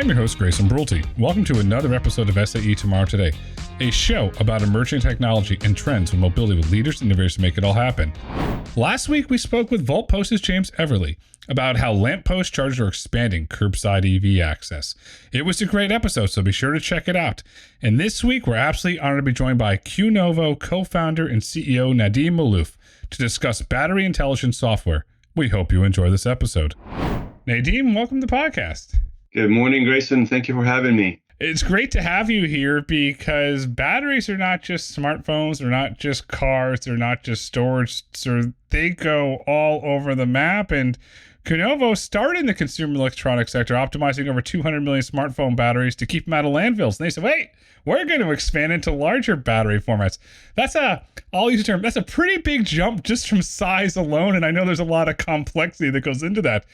I'm your host, Grayson Brulte. Welcome to another episode of SAE Tomorrow Today, a show about emerging technology and trends in mobility with leaders and innovators to make it all happen. Last week, we spoke with Volt Post's James Everly about how lamppost chargers are expanding curbside EV access. It was a great episode, so be sure to check it out. And this week, we're absolutely honored to be joined by Qnovo co-founder and CEO Nadim Maluf to discuss battery intelligence software. We hope you enjoy this episode. Nadim, welcome to the podcast. Good morning, Grayson. Thank you for having me. It's great to have you here because batteries are not just smartphones, they're not just cars, they're not just storage, so they go all over the map. And Qnovo started in the consumer electronics sector, optimizing over 200 million smartphone batteries to keep them out of landfills. And they said, wait, we're going to expand into larger battery formats. I'll use the term, that's a pretty big jump just from size alone. And I know there's a lot of complexity that goes into that.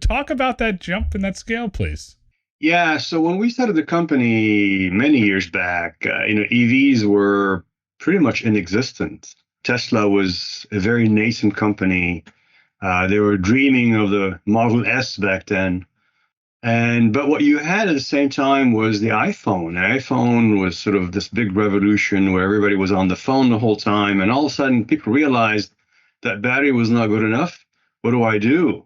Talk about that jump and that scale, please. Yeah, so when we started the company many years back, EVs were pretty much inexistent. Tesla was a very nascent company. They were dreaming of the Model S back then. But what you had at the same time was the iPhone. The iPhone was sort of this big revolution where everybody was on the phone the whole time. And all of a sudden, people realized that battery was not good enough. What do I do?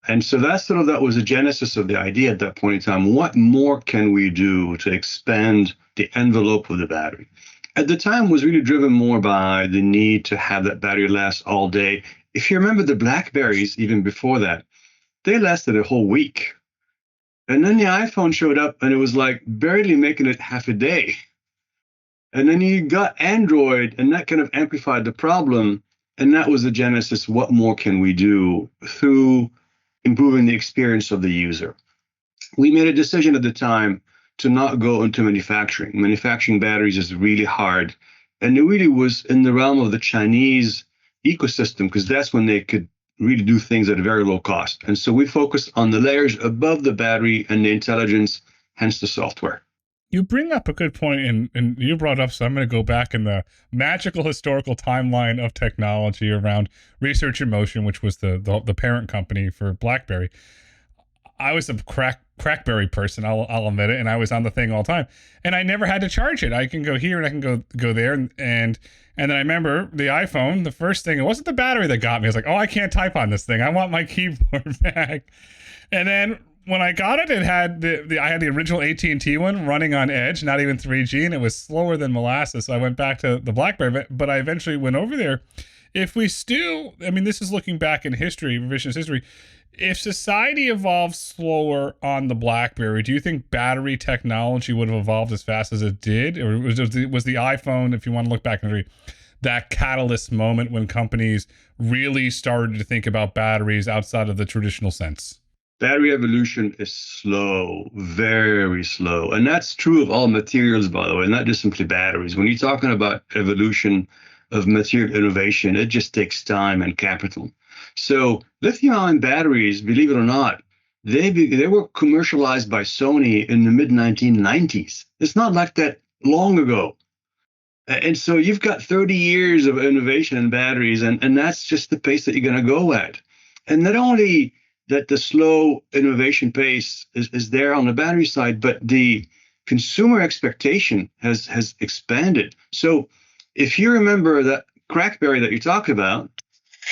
And so that was the genesis of the idea at that point in time. What more can we do to expand the envelope of the battery? At the time, it was really driven more by the need to have that battery last all day. If you remember the BlackBerries, even before that, they lasted a whole week. And then the iPhone showed up and it was like barely making it half a day. And then you got Android and that kind of amplified the problem. And that was the genesis. What more can we do through improving the experience of the user? We made a decision at the time to not go into manufacturing. Manufacturing batteries is really hard. And it really was in the realm of the Chinese ecosystem, because that's when they could really do things at a very low cost. And so we focused on the layers above the battery and the intelligence, hence the software. You bring up a good point, and you brought up, so I'm going to go back in the magical historical timeline of technology around Research in Motion, which was the parent company for BlackBerry. I was a crackberry person, I'll admit it, and I was on the thing all the time, and I never had to charge it. I can go here and I can go there, and then I remember the iPhone. The first thing, it wasn't the battery that got me. I was like, oh, I can't type on this thing. I want my keyboard back. And then when I got it, I had the original AT&T one running on Edge, not even 3G, and it was slower than molasses. So I went back to the BlackBerry, but I eventually went over there. If we still, this is looking back in history, revisionist history. If society evolved slower on the BlackBerry, do you think battery technology would have evolved as fast as it did? Or was the iPhone, if you want to look back in history, that catalyst moment when companies really started to think about batteries outside of the traditional sense? Battery evolution is slow, very slow. And that's true of all materials, by the way, not just simply batteries. When you're talking about evolution of material innovation, it just takes time and capital. So lithium-ion batteries, believe it or not, they were commercialized by Sony in the mid-1990s. It's not like that long ago. And so you've got 30 years of innovation in batteries, and that's just the pace that you're going to go at. And not only that the slow innovation pace is there on the battery side, but the consumer expectation has expanded. So if you remember that crackberry that you talk about,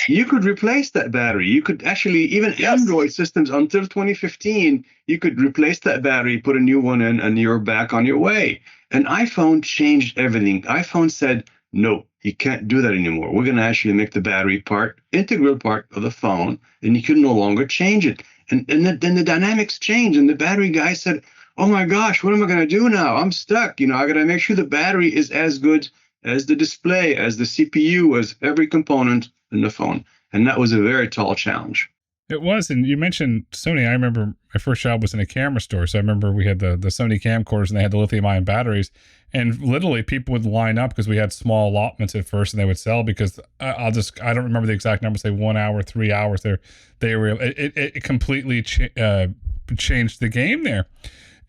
you could replace that battery. You could actually, even Android systems until 2015, you could replace that battery, put a new one in, and you're back on your way. And iPhone changed everything. iPhone said, no, you can't do that anymore. We're going to actually make the battery integral part of the phone, and you can no longer change it. And then the dynamics changed, and the battery guy said, oh my gosh, what am I going to do now? I'm stuck. I got to make sure the battery is as good as the display, as the CPU, as every component in the phone. And that was a very tall challenge. It was. And you mentioned Sony. I remember my first job was in a camera store. So I remember we had the Sony camcorders and they had the lithium-ion batteries. And literally people would line up because we had small allotments at first and they would sell because I don't remember the exact number, say 1 hour, 3 hours there. It completely changed the game there.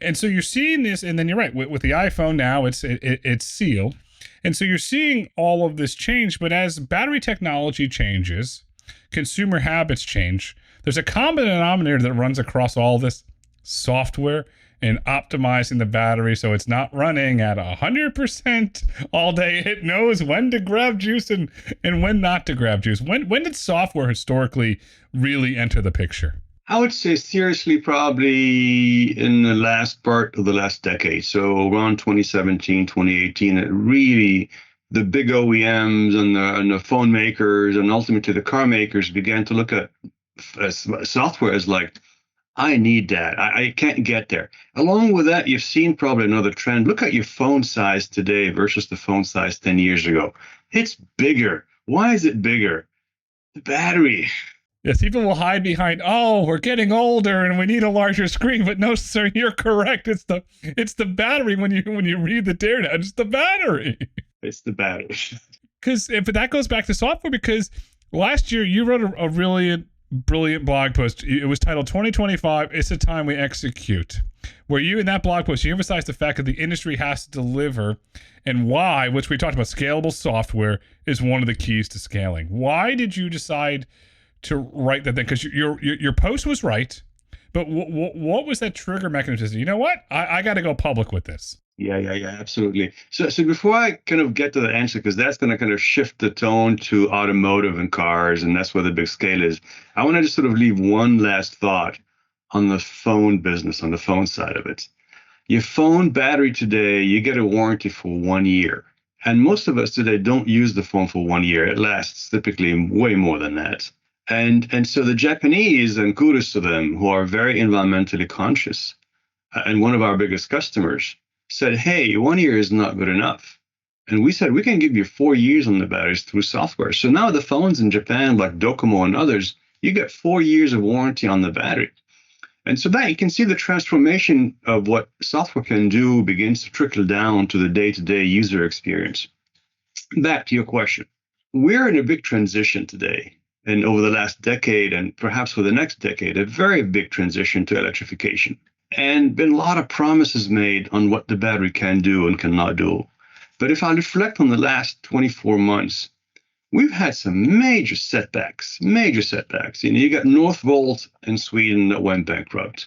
And so you're seeing this, and then you're right, with the iPhone now, it's sealed. And so you're seeing all of this change, but as battery technology changes, consumer habits change, there's a common denominator that runs across all this: software and optimizing the battery so it's not running at 100% all day. It knows when to grab juice and when not to grab juice. When did software historically really enter the picture? I would say seriously, probably in the last part of the last decade. So around 2017, 2018, it really, the big OEMs and the phone makers and ultimately the car makers began to look at software as like, I need that. I can't get there. Along with that, you've seen probably another trend. Look at your phone size today versus the phone size 10 years ago. It's bigger. Why is it bigger? The battery. Yes, people will hide behind, oh, we're getting older and we need a larger screen. But no, sir, you're correct. It's the battery when you read the data. It's the battery. It's the battery. But that goes back to software, because last year you wrote a really brilliant blog post. It was titled 2025, It's the Time We Execute, where you, in that blog post, you emphasized the fact that the industry has to deliver, and why, which we talked about, scalable software is one of the keys to scaling. Why did you decide to write that then? Because your post was right, but what was that trigger mechanism? You know what? I got to go public with this. Yeah, absolutely. So before I kind of get to the answer, because that's going to kind of shift the tone to automotive and cars, and that's where the big scale is, I want to just sort of leave one last thought on the phone business, on the phone side of it. Your phone battery today, you get a warranty for 1 year. And most of us today don't use the phone for 1 year. It lasts typically way more than that. And so the Japanese, and kudos to them, who are very environmentally conscious, and one of our biggest customers, said, hey, 1 year is not good enough. And we said, we can give you 4 years on the batteries through software. So now the phones in Japan, like Docomo and others, you get 4 years of warranty on the battery. And so that you can see the transformation of what software can do begins to trickle down to the day-to-day user experience. Back to your question. We're in a big transition today. And over the last decade, and perhaps for the next decade, a very big transition to electrification. And been a lot of promises made on what the battery can do and cannot do. But if I reflect on the last 24 months, we've had some major setbacks. You got Northvolt in Sweden that went bankrupt.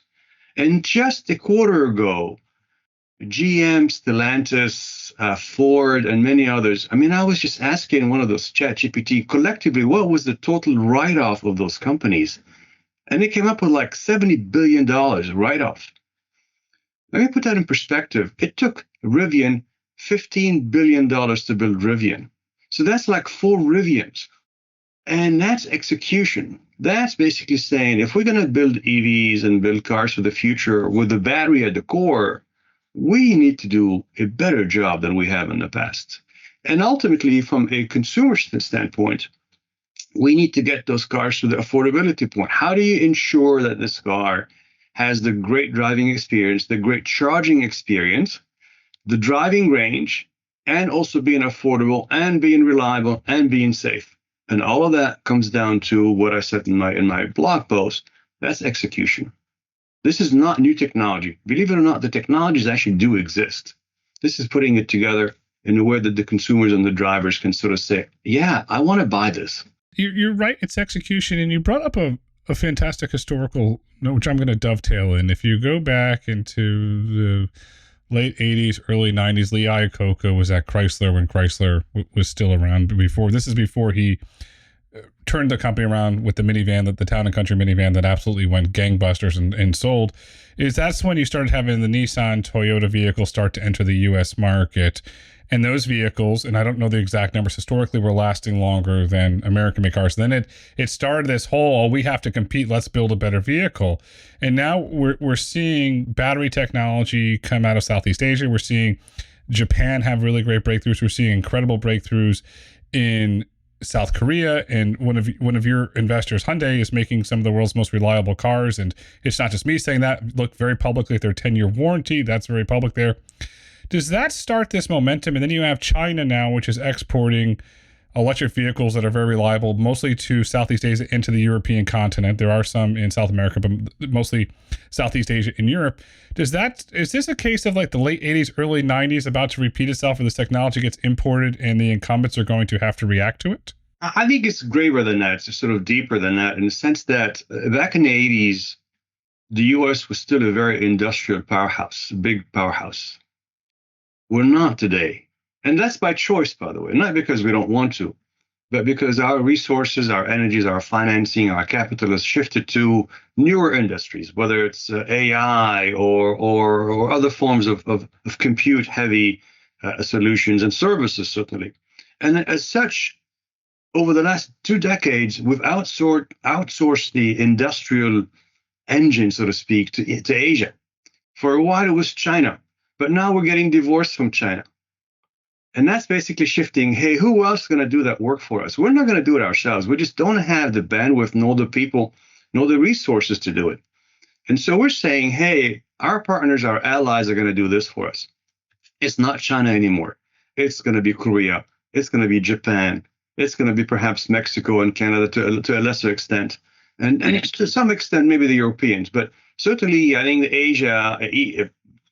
And just a quarter ago, GM, Stellantis, Ford, and many others. I mean, I was just asking one of those ChatGPT collectively, what was the total write-off of those companies? And it came up with like $70 billion write-off. Let me put that in perspective. It took Rivian $15 billion to build Rivian. So that's like 4 Rivians. And that's execution. That's basically saying, if we're going to build EVs and build cars for the future with the battery at the core, we need to do a better job than we have in the past. And ultimately, from a consumer standpoint, we need to get those cars to the affordability point. How do you ensure that this car has the great driving experience, the great charging experience, the driving range, and also being affordable and being reliable and being safe? And all of that comes down to what I said in my blog post. That's execution. This is not new technology. Believe it or not, the technologies actually do exist. This is putting it together in a way that the consumers and the drivers can sort of say, yeah, I want to buy this. You're right. It's execution. And you brought up a fantastic historical, which I'm going to dovetail in. If you go back into the late 80s, early 90s, Lee Iacocca was at Chrysler when Chrysler was still around. This is before he turned the company around with the minivan, the town and country minivan that absolutely went gangbusters and sold. That's when you started having the Nissan, Toyota vehicles start to enter the U.S. market. And those vehicles, and I don't know the exact numbers, historically were lasting longer than American-made cars. Then it started this whole, we have to compete, let's build a better vehicle. And now we're seeing battery technology come out of Southeast Asia. We're seeing Japan have really great breakthroughs. We're seeing incredible breakthroughs in South Korea, and one of your investors, Hyundai, is making some of the world's most reliable cars. And it's not just me saying that. Look very publicly at their 10-year warranty. That's very public there. Does that start this momentum? And then you have China now, which is exporting electric vehicles that are very reliable, mostly to Southeast Asia and to the European continent. There are some in South America, but mostly Southeast Asia and Europe. Is this a case of like the late 80s, early 90s about to repeat itself, where this technology gets imported and the incumbents are going to have to react to it? I think it's graver than that. It's sort of deeper than that, in the sense that back in the 80s, the US was still a very industrial powerhouse, a big powerhouse. We're not today. And that's by choice, by the way, not because we don't want to, but because our resources, our energies, our financing, our capital has shifted to newer industries, whether it's AI or other forms of compute heavy solutions and services, certainly. And as such, over the last 2 decades, we've outsourced the industrial engine, so to speak, to Asia. For a while, it was China, but now we're getting divorced from China. And that's basically shifting. Hey, who else is going to do that work for us? We're not going to do it ourselves. We just don't have the bandwidth, nor the people, nor the resources to do it. And so we're saying, hey, our partners, our allies are going to do this for us. It's not China anymore. It's going to be Korea. It's going to be Japan. It's going to be perhaps Mexico and Canada to a lesser extent. And to some extent, maybe the Europeans. But certainly, I think Asia,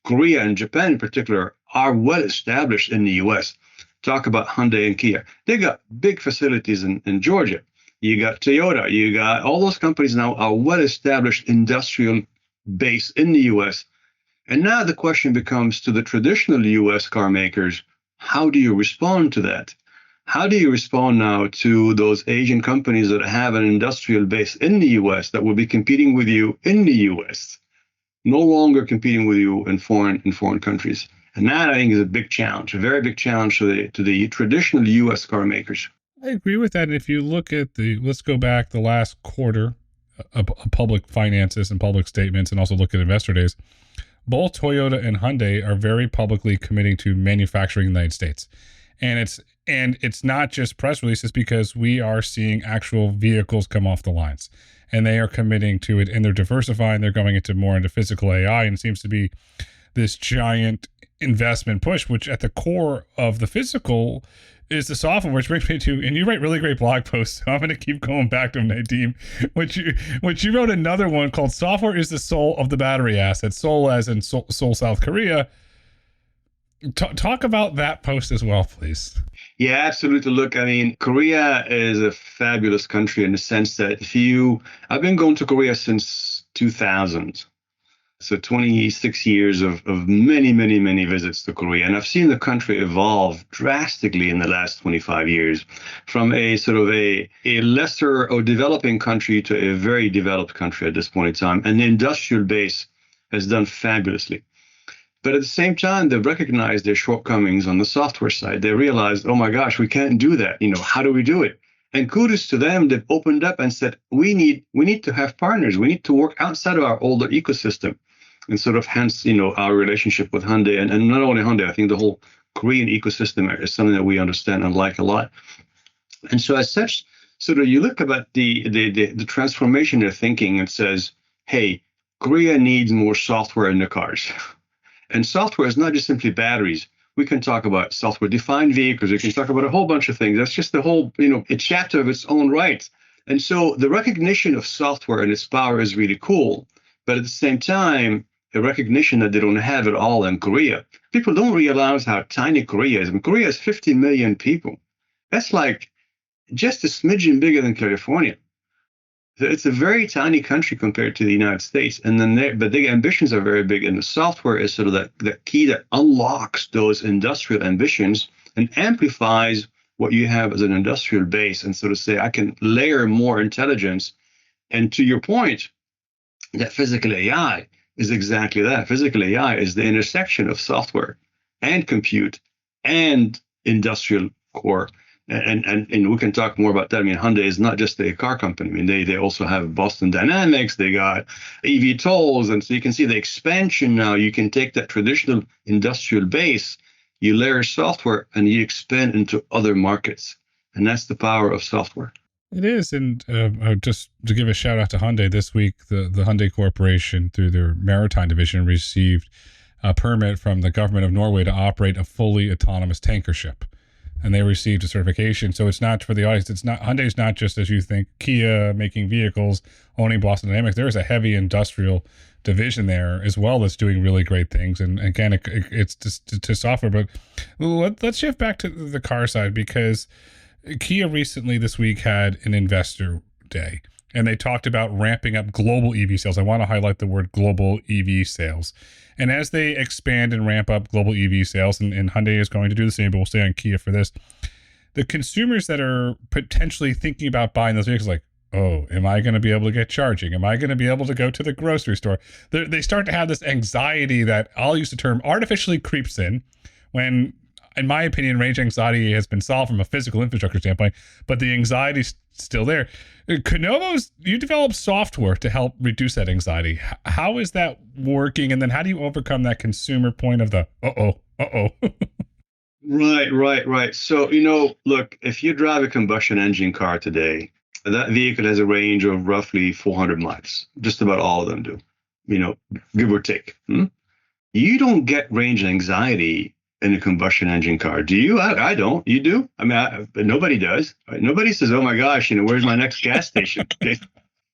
Korea and Japan in particular, are well established in the US. Talk about Hyundai and Kia. They got big facilities in Georgia. You got Toyota. You got all those companies now are well established industrial base in the US. And now the question becomes to the traditional US car makers, how do you respond to that? How do you respond now to those Asian companies that have an industrial base in the US that will be competing with you in the US, no longer competing with you in foreign countries? And that, I think, is a big challenge, a very big challenge to the traditional US car makers. I agree with that. And if you look at let's go back the last quarter of public finances and public statements, and also look at investor days, both Toyota and Hyundai are very publicly committing to manufacturing in the United States. And it's not just press releases, because we are seeing actual vehicles come off the lines, and they are committing to it, and they're diversifying. They're going more into physical AI, and it seems to be this giant investment push, which at the core of the physical is the software, which brings me to, and you write really great blog posts, so I'm going to keep going back to them, Nadim, which you wrote another one called "Software is the Soul of the Battery Asset," Seoul as in Seoul, South Korea. Talk about that post as well, please. Yeah, absolutely. Look, I mean, Korea is a fabulous country in the sense that I've been going to Korea since 2000. So 26 years of many, many, many visits to Korea. And I've seen the country evolve drastically in the last 25 years from a sort of a lesser or developing country to a very developed country at this point in time. And the industrial base has done fabulously. But at the same time, they've recognized their shortcomings on the software side. They realized, oh my gosh, we can't do that. How do we do it? And kudos to them, they've opened up and said, we need to have partners. We need to work outside of our older ecosystem. And sort of hence, our relationship with Hyundai, and not only Hyundai, I think the whole Korean ecosystem is something that we understand and like a lot. And so as such, sort of you look about the transformation they're thinking, and says, hey, Korea needs more software in the cars. And software is not just simply batteries. We can talk about software-defined vehicles. We can talk about a whole bunch of things. That's just the whole, a chapter of its own right. And so the recognition of software and its power is really cool. But at the same time, a recognition that they don't have it all in Korea. People don't realize how tiny Korea is. I mean, Korea is 50 million people. That's like just a smidgen bigger than California. It's a very tiny country compared to the United States. And then but the ambitions are very big. And the software is sort of the key that unlocks those industrial ambitions and amplifies what you have as an industrial base, and sort of say, I can layer more intelligence. And to your point, that physical AI is exactly that. Physical AI is the intersection of software and compute and industrial core. And we can talk more about that. I mean, Hyundai is not just a car company. I mean, they also have Boston Dynamics. They got EV tolls. And so you can see the expansion now. You can take that traditional industrial base, you layer software, and you expand into other markets. And that's the power of software. It is. And just to give a shout out to Hyundai, this week, the Hyundai Corporation, through their maritime division, received a permit from the government of Norway to operate a fully autonomous tanker ship. And they received a certification. So it's not, for the audience, Hyundai's not just, as you think, Kia making vehicles, owning Boston Dynamics. There is a heavy industrial division there as well that's doing really great things. And again, it's to software. But let's shift back to the car side, because Kia recently this week had an investor day. and they talked about ramping up global EV sales. I want to highlight the word global EV sales. And as they expand and ramp up global EV sales, and Hyundai is going to do the same, but we'll stay on Kia for this, the consumers that are potentially thinking about buying those vehicles, like, oh, am I going to be able to get charging? Am I going to be able to go to the grocery store? They start to have this anxiety that I'll use the term artificially creeps in when, in my opinion, range anxiety has been solved from a physical infrastructure standpoint, but the anxiety's still there. Qnovo's, you developed software to help reduce that anxiety. How is that working? And then how do you overcome that consumer point of the, uh-oh? Right. So, look, if you drive a combustion engine car today, that vehicle has a range of roughly 400 miles. Just about all of them do, give or take. You don't get range anxiety in a combustion engine car. Do you? I don't. You do? I mean, nobody does. Right? Nobody says, oh my gosh, where's my next gas station? Okay.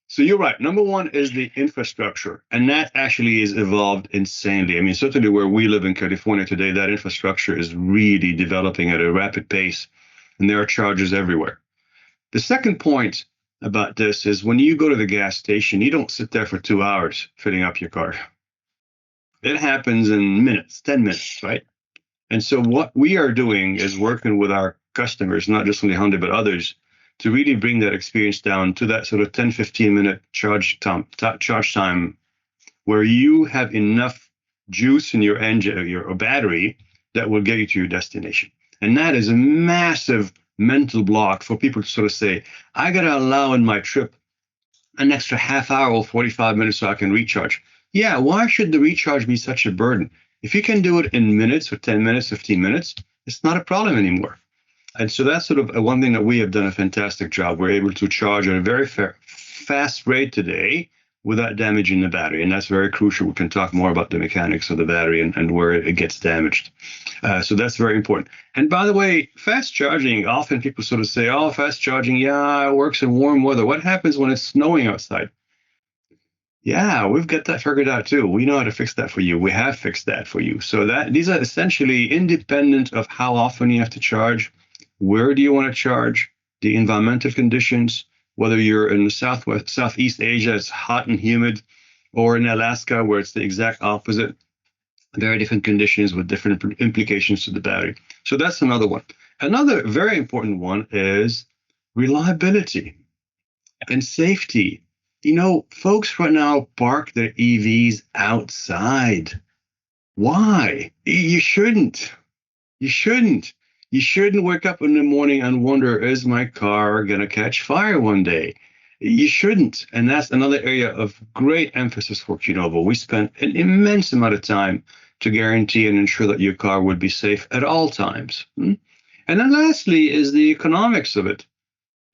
So you're right. Number one is the infrastructure, and that actually is evolved insanely. I mean, certainly where we live in California today, that infrastructure is really developing at a rapid pace, and there are chargers everywhere. The second point about this is when you go to the gas station, you don't sit there for 2 hours filling up your car. It happens in minutes, 10 minutes, right? And so what we are doing is working with our customers, not just only Hyundai, but others, to really bring that experience down to that sort of 10, 15-minute charge time where you have enough juice in your engine or your battery that will get you to your destination. And that is a massive mental block for people to sort of say, I got to allow in my trip an extra half hour or 45 minutes so I can recharge. Yeah, why should the recharge be such a burden? If you can do it in minutes or 10 minutes, 15 minutes, it's not a problem anymore. And so that's sort of one thing that we have done a fantastic job. We're able to charge at a very fast rate today without damaging the battery. And that's very crucial. We can talk more about the mechanics of the battery and where it gets damaged. So that's very important. And by the way, fast charging, often people sort of say, oh, fast charging, yeah, it works in warm weather. What happens when it's snowing outside? Yeah, we've got that figured out too. We know how to fix that for you. We have fixed that for you. So that these are essentially independent of how often you have to charge, where do you want to charge, the environmental conditions, whether you're in Southeast Asia, it's hot and humid, or in Alaska where it's the exact opposite. Very different conditions with different implications to the battery. So that's another one. Another very important one is reliability and safety. Folks right now park their EVs outside. Why? You shouldn't. You shouldn't wake up in the morning and wonder, is my car going to catch fire one day? You shouldn't. And that's another area of great emphasis for Qnovo. We spent an immense amount of time to guarantee and ensure that your car would be safe at all times. And then lastly is the economics of it.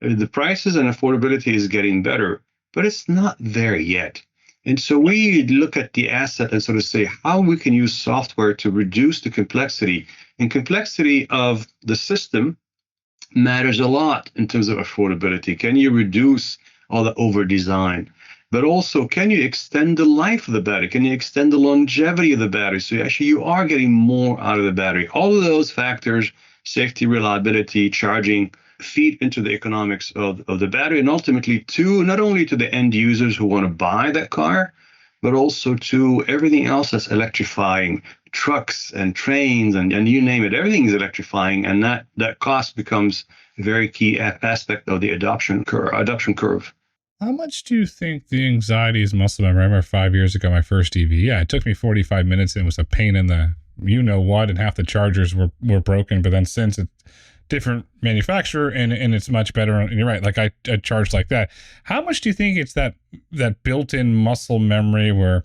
The prices and affordability is getting better, but it's not there yet. And so we look at the asset and sort of say how we can use software to reduce the complexity. And complexity of the system matters a lot in terms of affordability. Can you reduce all the over design? But also, can you extend the life of the battery? Can you extend the longevity of the battery? So actually you are getting more out of the battery. All of those factors, safety, reliability, charging, feed into the economics of the battery, and ultimately to not only to the end users who want to buy that car, but also to everything else that's electrifying, trucks and trains and you name it, everything is electrifying, and that cost becomes a very key aspect of the adoption curve. How much do you think the anxiety is muscle memory? I remember 5 years ago, my first EV. Yeah, it took me 45 minutes and it was a pain in the you-know-what, and half the chargers were broken. But then since it's different manufacturer and it's much better, and you're right, like I charged like that. How much do you think it's that built-in muscle memory where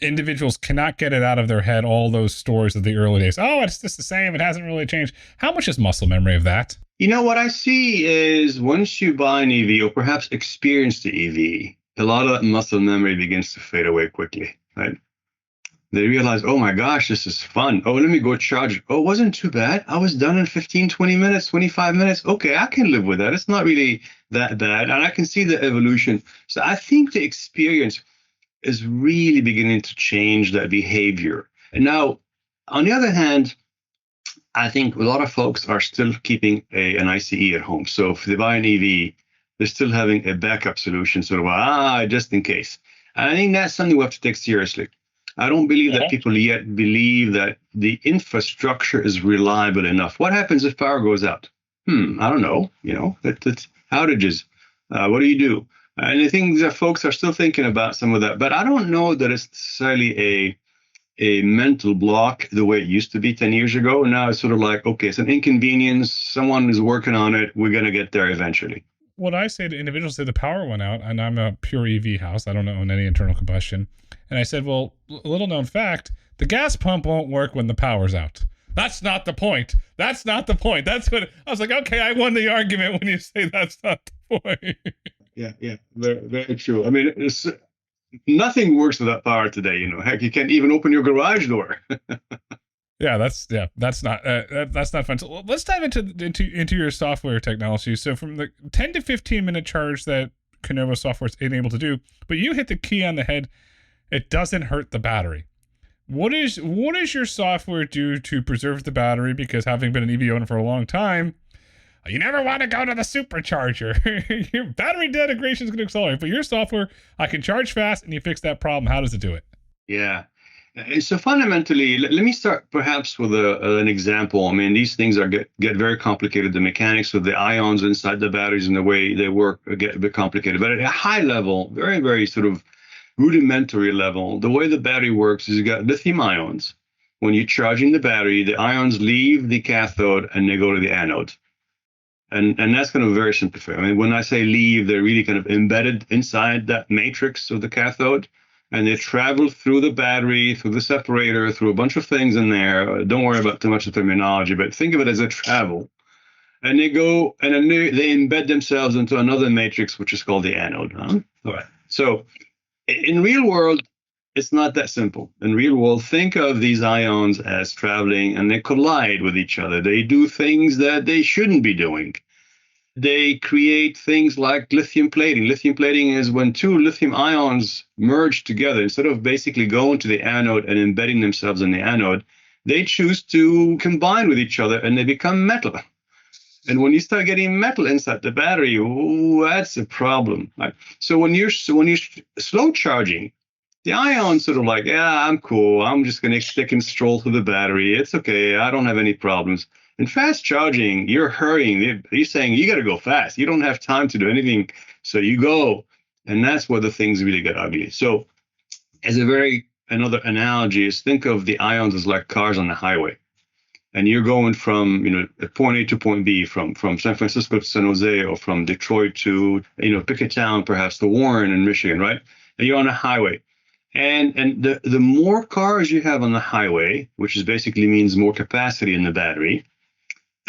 individuals cannot get it out of their head, all those stories of the early days? Oh, it's just the same. It hasn't really changed. How much is muscle memory of that? What I see is once you buy an EV or perhaps experience the EV, a lot of that muscle memory begins to fade away quickly, right? They realize, oh my gosh, this is fun. Oh, let me go charge it. Oh, it wasn't too bad. I was done in 15, 20 minutes, 25 minutes. Okay, I can live with that. It's not really that bad. And I can see the evolution. So I think the experience is really beginning to change that behavior. And now, on the other hand, I think a lot of folks are still keeping an ICE at home. So if they buy an EV, they're still having a backup solution, sort of, just in case. And I think that's something we have to take seriously. I don't believe that people yet believe that the infrastructure is reliable enough. What happens if power goes out? I don't know. It's outages. What do you do? And I think that folks are still thinking about some of that, but I don't know that it's necessarily a mental block the way it used to be 10 years ago. Now it's sort of like, okay, it's an inconvenience. Someone is working on it. We're going to get there eventually. What I say to individuals, say the power went out, and I'm a pure EV house. I don't own any internal combustion. And I said, well, a little known fact, the gas pump won't work when the power's out. That's not the point. That's not the point. That's what I was like, okay, I won the argument when you say that's not the point. Yeah, very, very true. I mean, nothing works without power today. Heck, you can't even open your garage door. Yeah, that's not fun. So let's dive into your software technology. So from the 10 to 15 minute charge that Qnovo software is able to do, but you hit the key on the head. It doesn't hurt the battery. What is your software do to preserve the battery? Because having been an EV owner for a long time, you never want to go to the supercharger. Your battery integration is going to accelerate, but your software, I can charge fast and you fix that problem. How does it do it? Yeah. So fundamentally, let me start perhaps with an example. I mean, these things get very complicated. The mechanics of the ions inside the batteries and the way they work get a bit complicated. But at a high level, very, very sort of rudimentary level, the way the battery works is you got lithium ions. When you're charging the battery, the ions leave the cathode and they go to the anode. And that's kind of very simplified. I mean, when I say leave, they're really kind of embedded inside that matrix of the cathode. And they travel through the battery, through the separator, through a bunch of things in there. Don't worry about too much of the terminology, but think of it as a travel. And they go and then they embed themselves into another matrix, which is called the anode. All right. So in real world, it's not that simple. In real world, think of these ions as traveling and they collide with each other. They do things that they shouldn't be doing. They create things like lithium plating. Lithium plating is when two lithium ions merge together. Instead of basically going to the anode and embedding themselves in the anode, they choose to combine with each other and they become metal. And when you start getting metal inside the battery, that's a problem. Right? So when you're slow charging, the ion's sort of like, yeah, I'm cool. I'm just going to stick and stroll through the battery. It's okay. I don't have any problems. In fast charging, you're hurrying. You're saying you got to go fast. You don't have time to do anything. So you go. And that's where the things really get ugly. So as another analogy is think of the ions as like cars on the highway. And you're going from, point A to point B, from San Francisco to San Jose, or from Detroit to, pick a town, perhaps to Warren in Michigan, right? And you're on a highway. And the more cars you have on the highway, which is basically means more capacity in the battery,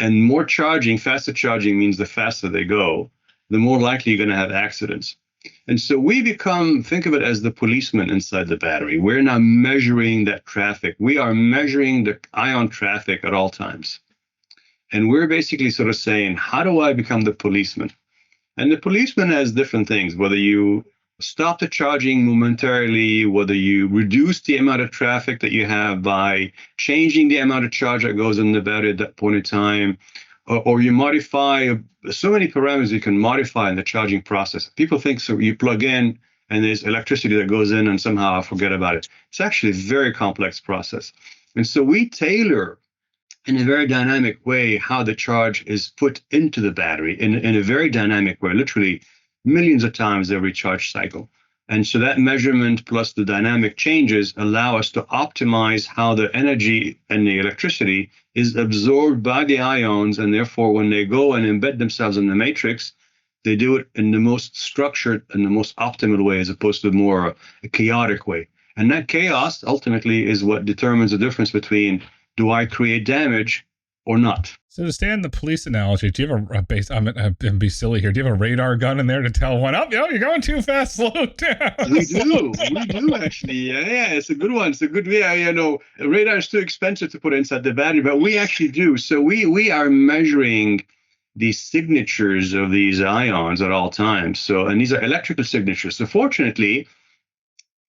and more charging, faster charging means the faster they go, the more likely you're going to have accidents. And so we think of it as the policeman inside the battery. We're now measuring that traffic. We are measuring the ion traffic at all times. And we're basically sort of saying, how do I become the policeman? And the policeman has different things, whether you stop the charging momentarily, whether you reduce the amount of traffic that you have by changing the amount of charge that goes in the battery at that point in time, or you modify so many parameters you can modify in the charging process. People think so you plug in and there's electricity that goes in and somehow I forget about it. It's actually a very complex process. And so we tailor in a very dynamic way how the charge is put into the battery in a very dynamic way, literally millions of times every charge cycle. And so that measurement plus the dynamic changes allow us to optimize how the energy and the electricity is absorbed by the ions. And therefore, when they go and embed themselves in the matrix, they do it in the most structured and the most optimal way, as opposed to more a chaotic way. And that chaos ultimately is what determines the difference between do I create damage or not. So to stay on the police analogy, do you have a base? I'm going to be silly here. Do you have a radar gun in there to tell one up? You're going too fast. Slow down. We do actually. Yeah, it's a good one. It's a good. Radar is too expensive to put inside the battery, but we actually do. So we are measuring the signatures of these ions at all times. So, and these are electrical signatures. So fortunately,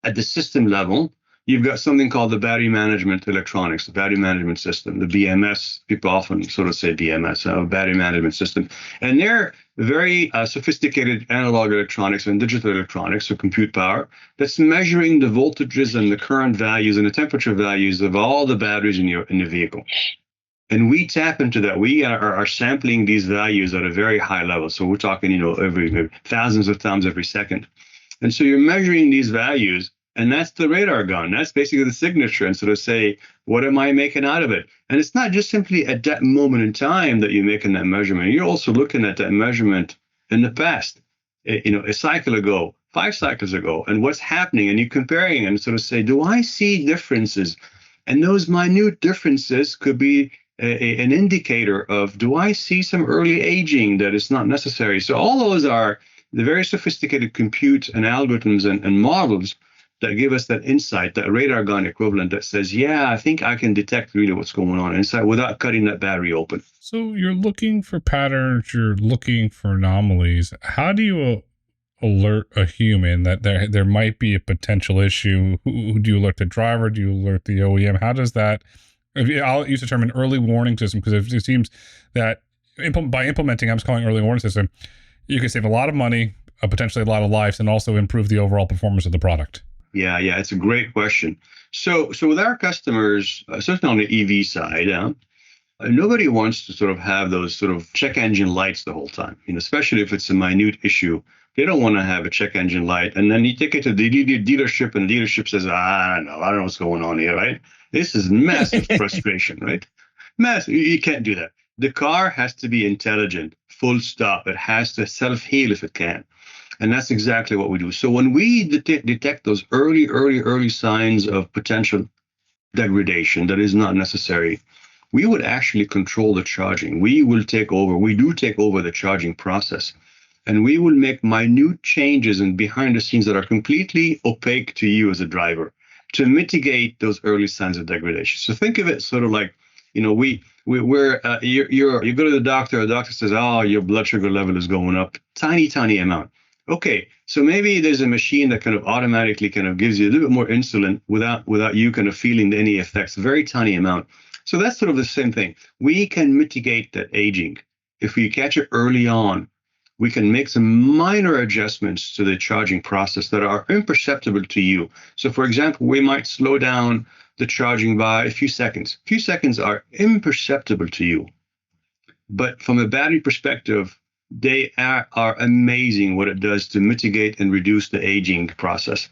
at the system level, you've got something called the battery management electronics, the battery management system, the BMS. People often sort of say BMS, battery management system. And they're very sophisticated analog electronics and digital electronics, so compute power, that's measuring the voltages and the current values and the temperature values of all the batteries in the vehicle. And we tap into that. We are sampling these values at a very high level. So we're talking, every thousands of times every second. And so you're measuring these values, and that's the radar gun. That's basically the signature. And sort of say, what am I making out of it? And it's not just simply at that moment in time that you're making that measurement. You're also looking at that measurement in the past, a cycle ago, 5 cycles ago, and what's happening. And you're comparing and sort of say, do I see differences? And those minute differences could be an indicator of, do I see some early aging that is not necessary? So all those are the very sophisticated compute and algorithms and models that give us that insight, that radar gun equivalent that says, yeah, I think I can detect really what's going on inside without cutting that battery open. So you're looking for patterns, you're looking for anomalies. How do you alert a human that there might be a potential issue? Who do you alert the driver? Do you alert the OEM? How does that... I'll use the term an early warning system, because it seems that by implementing, I'm just calling it early warning system, you can save a lot of money, potentially a lot of lives, and also improve the overall performance of the product. Yeah, it's a great question. So with our customers, certainly on the EV side, nobody wants to sort of have those sort of check engine lights the whole time, especially if it's a minute issue. They don't want to have a check engine light. And then you take it to the dealership, and the dealership says, I don't know what's going on here, right? This is massive frustration, right? Massive. You can't do that. The car has to be intelligent, full stop. It has to self-heal if it can. And that's exactly what we do. So when we detect those early signs of potential degradation that is not necessary, we would actually control the charging. We do take over the charging process. And we will make minute changes and behind the scenes that are completely opaque to you as a driver to mitigate those early signs of degradation. So think of it sort of like, you go to the doctor says, oh, your blood sugar level is going up, tiny amount. Okay, so maybe there's a machine that kind of automatically kind of gives you a little bit more insulin without you kind of feeling any effects, very tiny amount. So that's sort of the same thing. We can mitigate that aging. If we catch it early on, we can make some minor adjustments to the charging process that are imperceptible to you. So for example, we might slow down the charging by a few seconds. A few seconds are imperceptible to you. But from a battery perspective, they are amazing what it does to mitigate and reduce the aging process.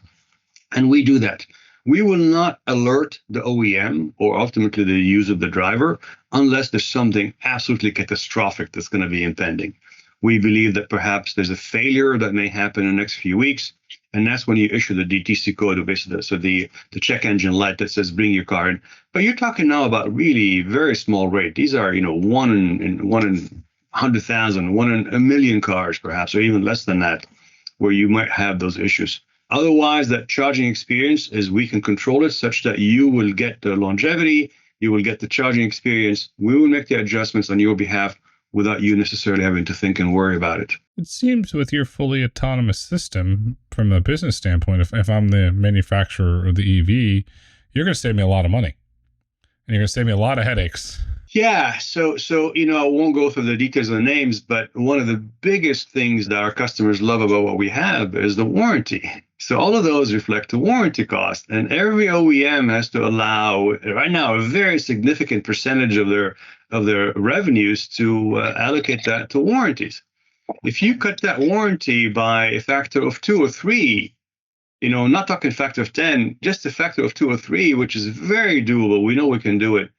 And we do that. We will not alert the OEM or ultimately the user of the driver unless there's something absolutely catastrophic that's going to be impending. We believe that perhaps there's a failure that may happen in the next few weeks, and that's when you issue the DTC code, basically, so the check engine light that says bring your car in. But you're talking now about really very small rate. These are 1 in 100,000, 1 in a million cars, perhaps, or even less than that, where you might have those issues. Otherwise, that charging experience is we can control it such that you will get the longevity, you will get the charging experience. We will make the adjustments on your behalf without you necessarily having to think and worry about it. It seems with your fully autonomous system, from a business standpoint, if I'm the manufacturer of the EV, you're going to save me a lot of money. And you're going to save me a lot of headaches. Yeah, so I won't go through the details of the names, but one of the biggest things that our customers love about what we have is the warranty. So all of those reflect the warranty cost, and every OEM has to allow right now a very significant percentage of their revenues to allocate that to warranties. If you cut that warranty by a factor of 2 or 3, not talking factor of 10, just a factor of 2 or 3, which is very doable. We know we can do it.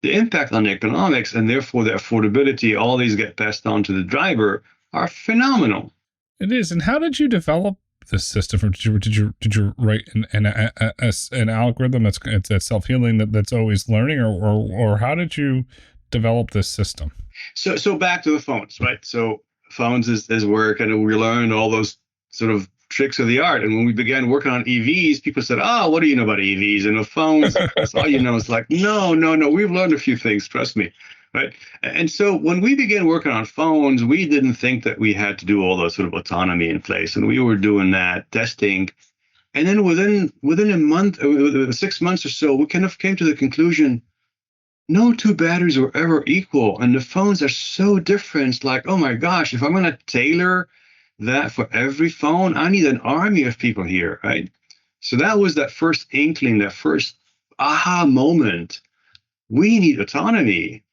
The impact on the economics and therefore the affordability, all these get passed on to the driver, are phenomenal. It is. And how did you develop this system? Did you write an algorithm that's self-healing that's always learning, or how did you develop this system? So back to the phones, right? So phones is where kind of we learned all those sort of tricks of the art. And when we began working on EVs, people said, what do you know about EVs? And the phones, that's all you know. It's like, no, we've learned a few things, trust me. Right. And so when we began working on phones, we didn't think that we had to do all those sort of autonomy in place. And we were doing that testing. And then within a month, 6 months or so, we kind of came to the conclusion, no two batteries were ever equal. And the phones are so different. It's like, oh my gosh, if I'm going to tailor that for every phone, I need an army of people here, right? So that was that first inkling, that first aha moment. We need autonomy.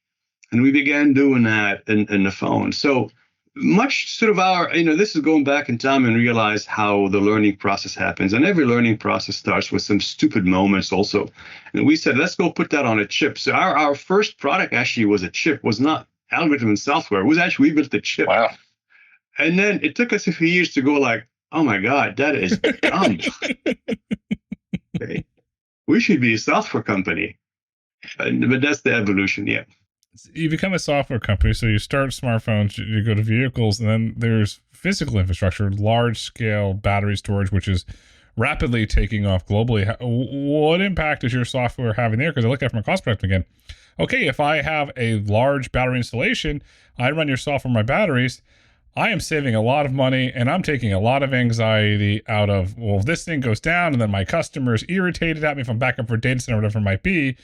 And we began doing that in the phone. So much sort of our, this is going back in time and realize how the learning process happens. And every learning process starts with some stupid moments also. And we said, let's go put that on a chip. So our first product actually was a chip, was not algorithm and software. It was actually, we built the chip. Wow. And then it took us a few years to go like, oh my God, that is dumb. Okay. We should be a software company. But that's the evolution, yeah. You become a software company, so you start smartphones, you go to vehicles, and then there's physical infrastructure, large scale battery storage, which is rapidly taking off globally. What impact is your software having there? Because I look at it from a cost perspective again. Okay, if I have a large battery installation, I run your software on my batteries, I am saving a lot of money, and I'm taking a lot of anxiety out of, well, if this thing goes down and then my customer's irritated at me if I'm back up for data center or whatever it might be.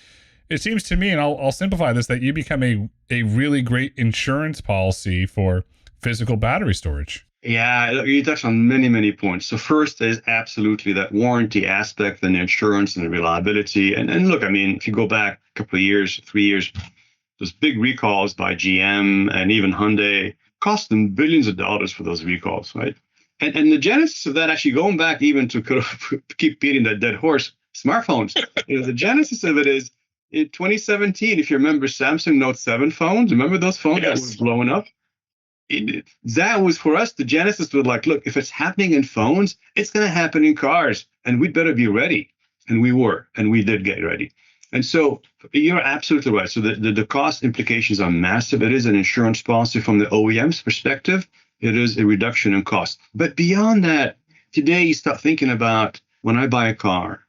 It seems to me, and I'll simplify this, that you become a really great insurance policy for physical battery storage. Yeah, you touched on many, many points. So first is absolutely that warranty aspect and the insurance and the reliability. And look, I mean, if you go back a couple of years, 3 years, those big recalls by GM and even Hyundai cost them billions of dollars for those recalls, right? And the genesis of that, actually going back even to kind of keep beating that dead horse, smartphones. The genesis of it is in 2017, if you remember Samsung Note 7 phones, remember those phones that were blowing up? That was for us, the genesis was like, look, if it's happening in phones, it's going to happen in cars, and we'd better be ready. And we were, and we did get ready. And so you're absolutely right. So the cost implications are massive. It is an insurance policy from the OEM's perspective. It is a reduction in cost. But beyond that, today you start thinking about when I buy a car,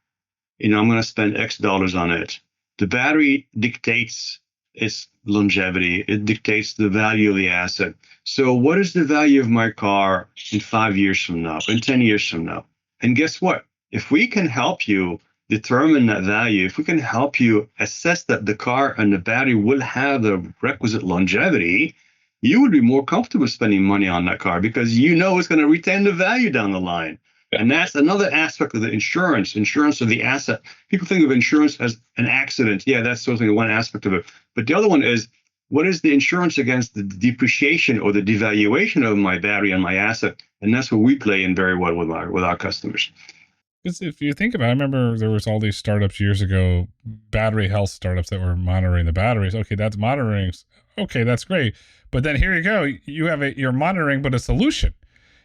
I'm going to spend X dollars on it. The battery dictates its longevity. It dictates the value of the asset. So what is the value of my car in 5 years from now, in 10 years from now? And guess what? If we can help you determine that value, if we can help you assess that the car and the battery will have the requisite longevity, you would be more comfortable spending money on that car because it's going to retain the value down the line. And that's another aspect of the insurance of the asset. People think of insurance as an accident. Yeah, that's certainly one aspect of it. But the other one is, what is the insurance against the depreciation or the devaluation of my battery and my asset? And that's where we play in very well with our customers. Because if you think about it, I remember there was all these startups years ago, battery health startups that were monitoring the batteries. Okay, that's monitoring. Okay, that's great. But then here you go. You're monitoring, but a solution.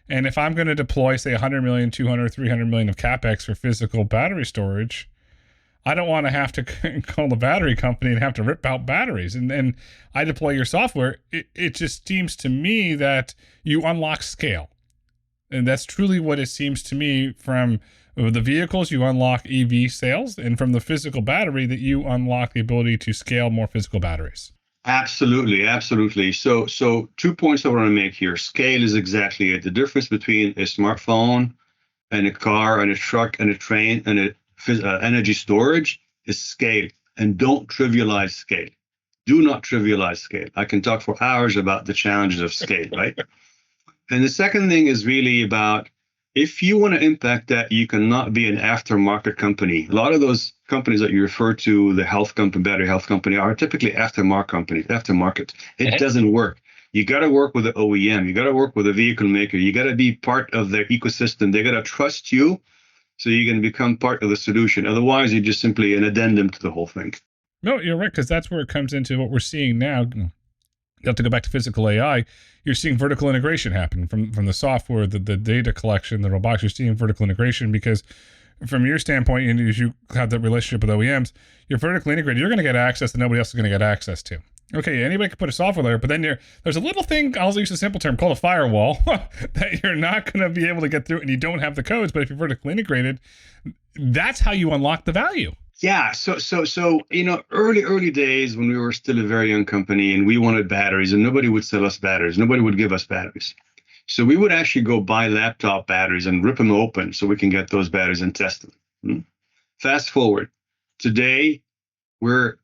And if I'm going to deploy, say, 100 million, 200, 300 million of CapEx for physical battery storage, I don't want to have to call the battery company and have to rip out batteries. And I deploy your software. It just seems to me that you unlock scale. And that's truly what it seems to me from the vehicles, you unlock EV sales, and from the physical battery that you unlock the ability to scale more physical batteries. Absolutely, absolutely. So 2 points I want to make here. Scale is exactly it. The difference between a smartphone and a car and a truck and a train and energy storage is scale. And don't trivialize scale. Do not trivialize scale. I can talk for hours about the challenges of scale, right? And the second thing is really about, if you want to impact that, you cannot be an aftermarket company. A lot of those companies that you refer to, the health company, battery health company, are typically aftermarket companies. Aftermarket. It doesn't work. You got to work with the OEM. You got to work with the vehicle maker. You got to be part of their ecosystem. They got to trust you so you can become part of the solution. Otherwise, you're just simply an addendum to the whole thing. No, you're right, because that's where it comes into what we're seeing now. You have to go back to physical AI. You're seeing vertical integration happen from the software, the data collection, the robotics. You're seeing vertical integration because from your standpoint, and as you have that relationship with OEMs, you're vertically integrated. You're going to get access that nobody else is going to get access to. Okay, anybody can put a software layer, but then there's a little thing, I'll use a simple term, called a firewall, that you're not going to be able to get through, and you don't have the codes. But if you're vertically integrated, that's how you unlock the value. Yeah. So, early days when we were still a very young company and we wanted batteries, and nobody would sell us batteries. Nobody would give us batteries. So we would actually go buy laptop batteries and rip them open so we can get those batteries and test them. Fast forward. Today, we're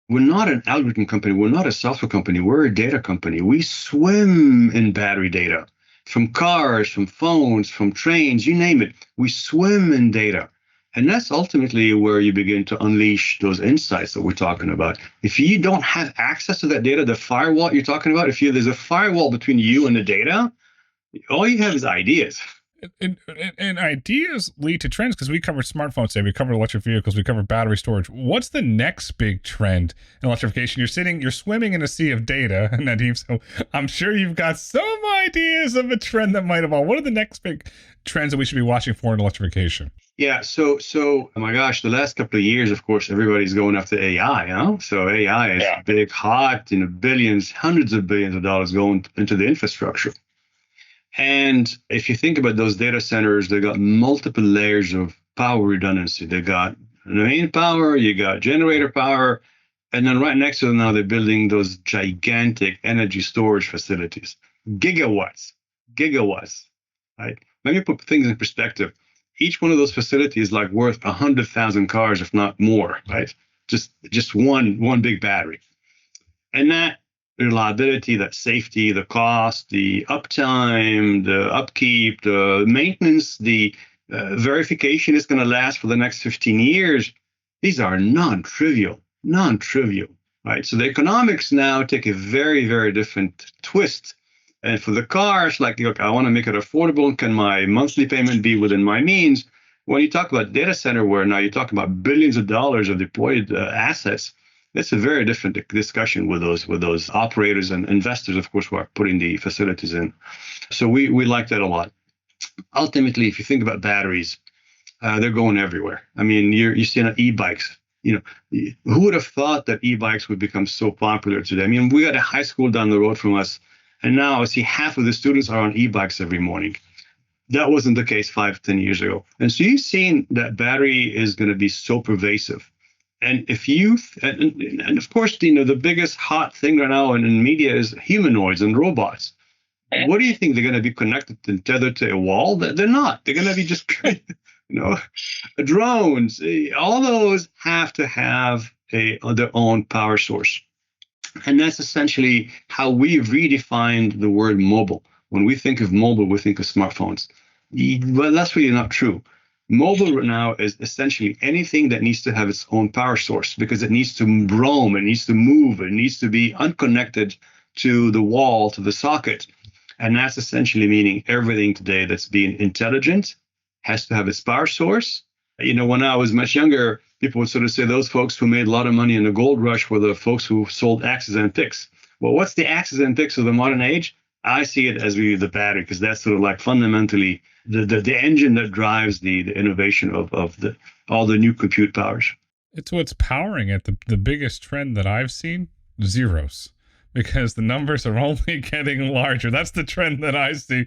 we're not an algorithm company. We're not a software company. We're a data company. We swim in battery data from cars, from phones, from trains, you name it. We swim in data. And that's ultimately where you begin to unleash those insights that we're talking about. If you don't have access to that data, the firewall you're talking about, there's a firewall between you and the data, all you have is ideas. And ideas lead to trends, because we covered smartphones today, we covered electric vehicles, we covered battery storage. What's the next big trend in electrification? You're swimming in a sea of data, Nadim, so I'm sure you've got some ideas of a trend that might evolve. What are the next big trends that we should be watching for in electrification? Yeah, so oh my gosh, the last couple of years, of course, everybody's going after AI, huh? So AI is big, hot, billions, hundreds of billions of dollars going into the infrastructure. And if you think about those data centers, they got multiple layers of power redundancy. They got main power, you got generator power, and then right next to them now they're building those gigantic energy storage facilities, gigawatts, right? Let me put things in perspective. Each one of those facilities is like worth 100,000 cars, if not more, right? Just one big battery, and that reliability, that safety, the cost, the uptime, the upkeep, the maintenance, the verification is going to last for the next 15 years. These are non-trivial, right? So the economics now take a very, very different twist. And for the cars, like, look, I want to make it affordable. Can my monthly payment be within my means? When you talk about data center, where now you're talking about billions of dollars of deployed assets, that's a very different discussion with those operators and investors, of course, who are putting the facilities in. So we like that a lot. Ultimately, if you think about batteries, they're going everywhere. I mean, you're seeing e-bikes. Who would have thought that e-bikes would become so popular today? I mean, we got a high school down the road from us, and now I see half of the students are on e-bikes every morning. That wasn't the case 5-10 years ago. And so you've seen that battery is going to be so pervasive. And if you, and of course, the biggest hot thing right now in media is humanoids and robots. What do you think? They're going to be connected and tethered to a wall? They're not. They're going to be just, drones. All those have to have their own power source. And that's essentially how we've redefined the word mobile. When we think of mobile, we think of smartphones. Well, that's really not true. Mobile right now is essentially anything that needs to have its own power source, because it needs to roam, it needs to move, it needs to be unconnected to the wall, to the socket. And that's essentially meaning everything today that's being intelligent has to have its power source. When I was much younger, people would sort of say those folks who made a lot of money in the gold rush were the folks who sold axes and picks. Well, what's the axes and picks of the modern age? I see it as really the battery, because that's sort of like fundamentally the engine that drives the innovation of all the new compute powers. It's what's powering it. The biggest trend that I've seen, zeros, because the numbers are only getting larger. That's the trend that I see.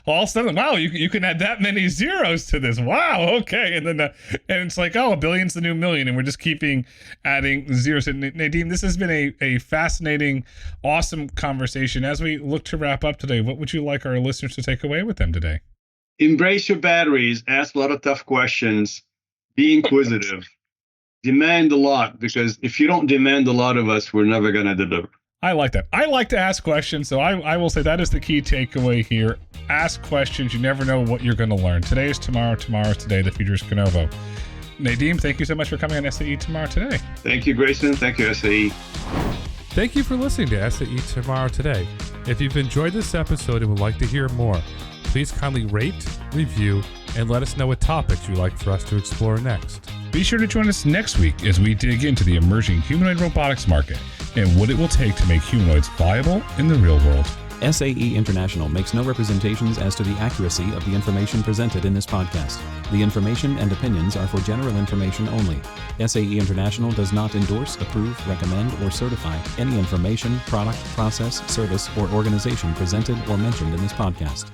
All of a sudden, wow, you can add that many zeros to this. Wow, okay. And then and it's like, oh, a billion's the new million, and we're just keeping adding zeros. And Nadim, this has been a fascinating, awesome conversation. As we look to wrap up today, what would you like our listeners to take away with them today? Embrace your batteries, ask a lot of tough questions, be inquisitive, demand a lot, because if you don't demand a lot of us, we're never going to deliver. I like that. I like to ask questions, so I will say that is the key takeaway here. Ask questions. You never know what you're going to learn. Today is tomorrow. Tomorrow is today. The future is Qnovo. Nadim, thank you so much for coming on SAE Tomorrow Today. Thank you, Grayson. Thank you, SAE. Thank you for listening to SAE Tomorrow Today. If you've enjoyed this episode and would like to hear more, please kindly rate, review, and let us know what topics you'd like for us to explore next. Be sure to join us next week as we dig into the emerging humanoid robotics market and what it will take to make humanoids viable in the real world. SAE International makes no representations as to the accuracy of the information presented in this podcast. The information and opinions are for general information only. SAE International does not endorse, approve, recommend, or certify any information, product, process, service, or organization presented or mentioned in this podcast.